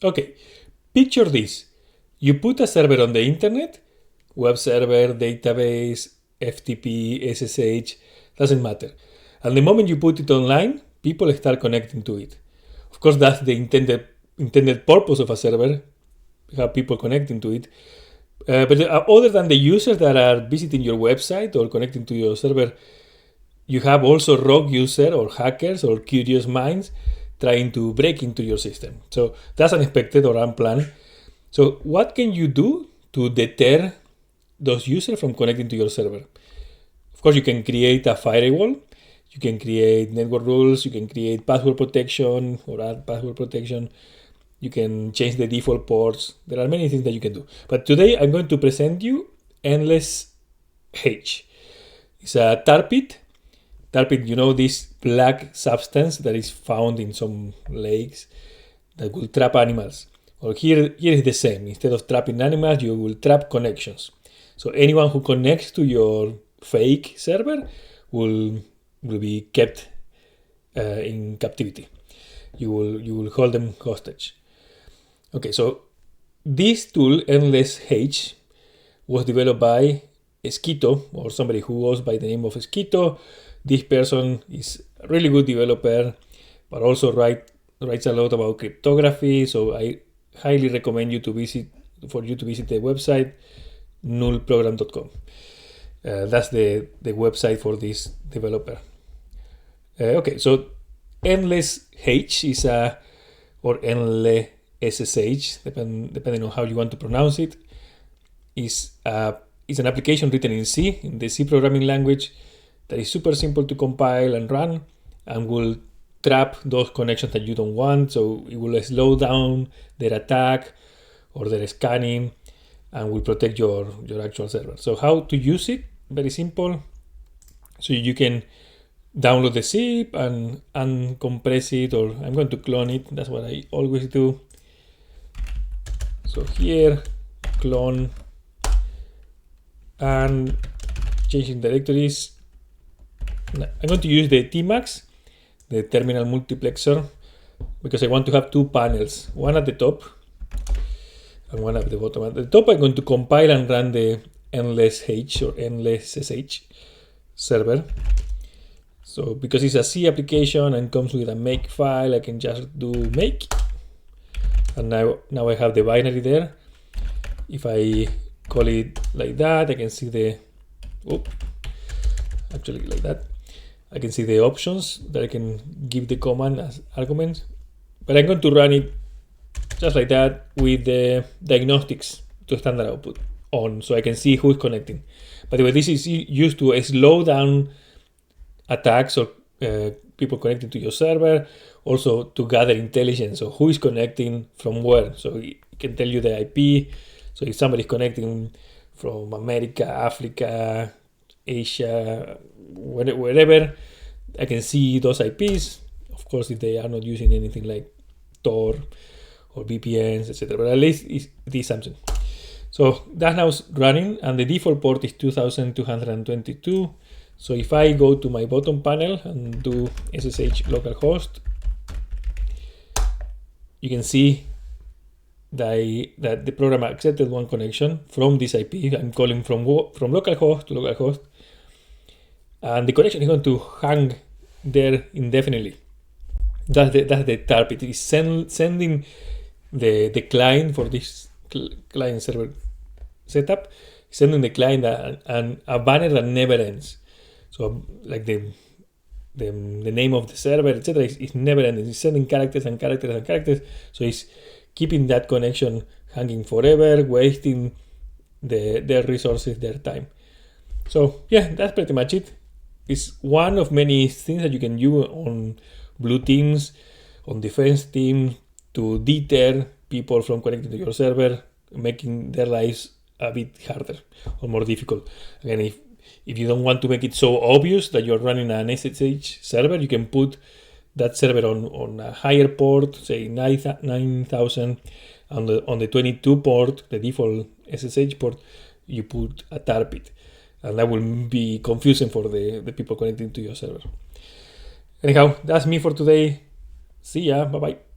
Okay, picture this. You put a server on the internet, web server, database, FTP, SSH, doesn't matter. And the moment you put it online, people start connecting to it. Of course, that's the intended purpose of a server, have people connecting to it. But other than the users that are visiting your website or connecting to your server, you have also rogue users or hackers or curious minds trying to break into your system. So that's unexpected or unplanned. So what can you do to deter those users from connecting to your server? Of course, you can create a firewall. You can create network rules. You can create password protection or add password protection. You can change the default ports. There are many things that you can do. But today I'm going to present you endlessh. It's a tar pit. Tar pit, you know, this black substance that is found in some lakes that will trap animals. Well, here is the same. Instead of trapping animals, you will trap connections. So anyone who connects to your fake server will be kept in captivity. You will hold them hostage. Okay, so this tool, endlessh, was developed by Esquito, or somebody who goes by the name of Esquito. This person is a really good developer, but also writes a lot about cryptography. So I highly recommend you to visit the website nullprogram.com. That's the website for this developer. Okay, so endlessh is or endlessh, depending on how you want to pronounce it, is an application written in C, in the C programming language, that is super simple to compile and run, and will trap those connections that you don't want. So it will slow down their attack or their scanning and will protect your actual server. So how to use it? Very simple. So you can download the zip and uncompress it, or I'm going to clone it. That's what I always do. So here, clone and changing directories. I'm going to use the Tmax, the terminal multiplexer, because I want to have two panels, one at the top and one at the bottom. At the top, I'm going to compile and run the endlessh or endlessh server. So because it's a C application and comes with a make file, I can just do make. And now I have the binary there. If I call it like that, I can see actually like that. I can see the options that I can give the command as arguments. But I'm going to run it just like that with the diagnostics to standard output on, so I can see who is connecting. By the way, this is used to slow down attacks or people connecting to your server, also to gather intelligence of who is connecting from where. So it can tell you the IP. So if somebody is connecting from America, Africa, Asia, wherever, I can see those IPs. Of course, if they are not using anything like Tor or VPNs, etc. But at least it is something. So that's now running, and the default port is 2222. So if I go to my bottom panel and do SSH localhost, you can see that the program accepted one connection from this IP. I'm calling from localhost to localhost, and the connection is going to hang there indefinitely. That's the tar pit. It is sending the client for this client server setup, sending the client and a banner that never ends. So like the name of the server, etc., is never ending. It's sending characters and characters and characters. So it's keeping that connection hanging forever, wasting their resources, their time. So yeah, that's pretty much it. It's one of many things that you can do on blue teams, on defense teams, to deter people from connecting to your server, making their lives a bit harder or more difficult. Again, if you don't want to make it so obvious that you're running an SSH server, you can put that server on a higher port, say 9000, on the 22 port, the default SSH port, you put a tar pit, and that will be confusing for the people connecting to your server. Anyhow, that's me for today. See ya. Bye bye.